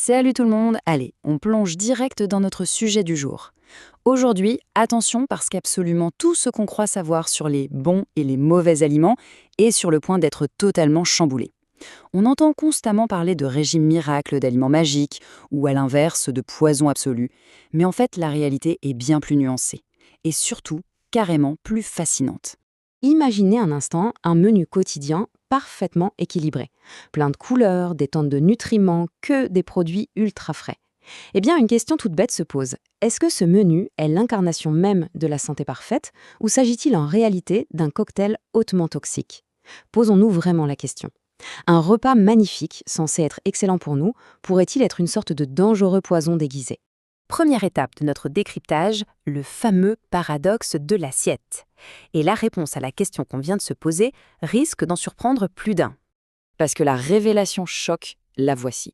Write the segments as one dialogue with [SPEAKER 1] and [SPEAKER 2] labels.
[SPEAKER 1] Salut tout le monde. Allez, on plonge direct dans notre sujet du jour. Aujourd'hui, attention parce qu'absolument tout ce qu'on croit savoir sur les bons et les mauvais aliments est sur le point d'être totalement chamboulé. On entend constamment parler de régime miracle, d'aliments magiques ou à l'inverse de poison absolu, mais en fait la réalité est bien plus nuancée et surtout carrément plus fascinante.
[SPEAKER 2] Imaginez un instant un menu quotidien parfaitement équilibré. Plein de couleurs, des tonnes de nutriments, que des produits ultra frais. Eh bien, une question toute bête se pose. Est-ce que ce menu est l'incarnation même de la santé parfaite ou s'agit-il en réalité d'un cocktail hautement toxique? Posons-nous vraiment la question. Un repas magnifique, censé être excellent pour nous, pourrait-il être une sorte de dangereux poison déguisé?
[SPEAKER 1] Première étape de notre décryptage, le fameux paradoxe de l'assiette. Et la réponse à la question qu'on vient de se poser risque d'en surprendre plus d'un. Parce que la révélation choc, la voici.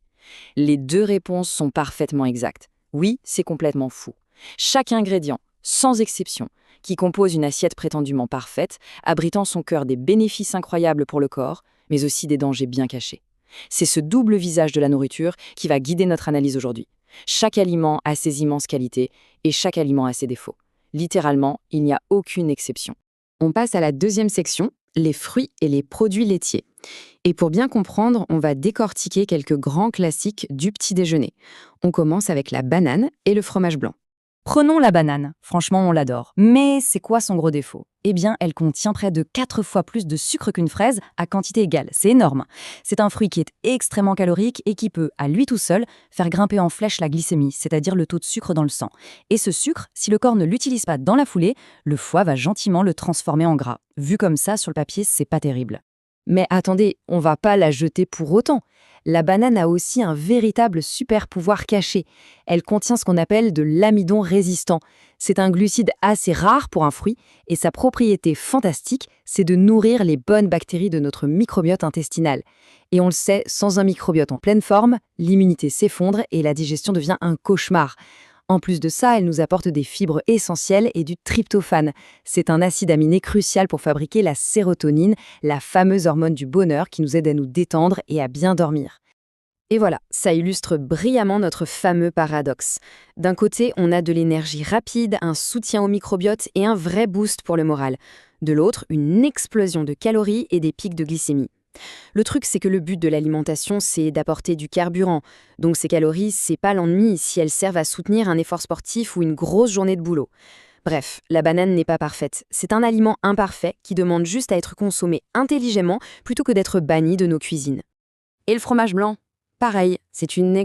[SPEAKER 1] Les deux réponses sont parfaitement exactes. Oui, c'est complètement fou. Chaque ingrédient, sans exception, qui compose une assiette prétendument parfaite, abrite en son cœur des bénéfices incroyables pour le corps, mais aussi des dangers bien cachés. C'est ce double visage de la nourriture qui va guider notre analyse aujourd'hui. Chaque aliment a ses immenses qualités et chaque aliment a ses défauts. Littéralement, il n'y a aucune exception.
[SPEAKER 2] On passe à la deuxième section, les fruits et les produits laitiers. Et pour bien comprendre, on va décortiquer quelques grands classiques du petit déjeuner. On commence avec la banane et le fromage blanc.
[SPEAKER 1] Prenons la banane. Franchement, on l'adore. Mais c'est quoi son gros défaut? Eh bien, elle contient près de 4 fois plus de sucre qu'une fraise à quantité égale. C'est énorme. C'est un fruit qui est extrêmement calorique et qui peut, à lui tout seul, faire grimper en flèche la glycémie, c'est-à-dire le taux de sucre dans le sang. Et ce sucre, si le corps ne l'utilise pas dans la foulée, le foie va gentiment le transformer en gras. Vu comme ça, sur le papier, c'est pas terrible.
[SPEAKER 2] Mais attendez, on va pas la jeter pour autant. La banane a aussi un véritable super pouvoir caché. Elle contient ce qu'on appelle de l'amidon résistant. C'est un glucide assez rare pour un fruit et sa propriété fantastique, c'est de nourrir les bonnes bactéries de notre microbiote intestinal. Et on le sait, sans un microbiote en pleine forme, l'immunité s'effondre et la digestion devient un cauchemar. En plus de ça, elle nous apporte des fibres essentielles et du tryptophane. C'est un acide aminé crucial pour fabriquer la sérotonine, la fameuse hormone du bonheur qui nous aide à nous détendre et à bien dormir. Et voilà, ça illustre brillamment notre fameux paradoxe. D'un côté, on a de l'énergie rapide, un soutien au microbiote et un vrai boost pour le moral. De l'autre, une explosion de calories et des pics de glycémie. Le truc, c'est que le but de l'alimentation, c'est d'apporter du carburant. Donc ces calories, c'est pas l'ennemi si elles servent à soutenir un effort sportif ou une grosse journée de boulot. Bref, la banane n'est pas parfaite. C'est un aliment imparfait qui demande juste à être consommé intelligemment plutôt que d'être banni de nos cuisines. Et le fromage blanc? Pareil, c'est une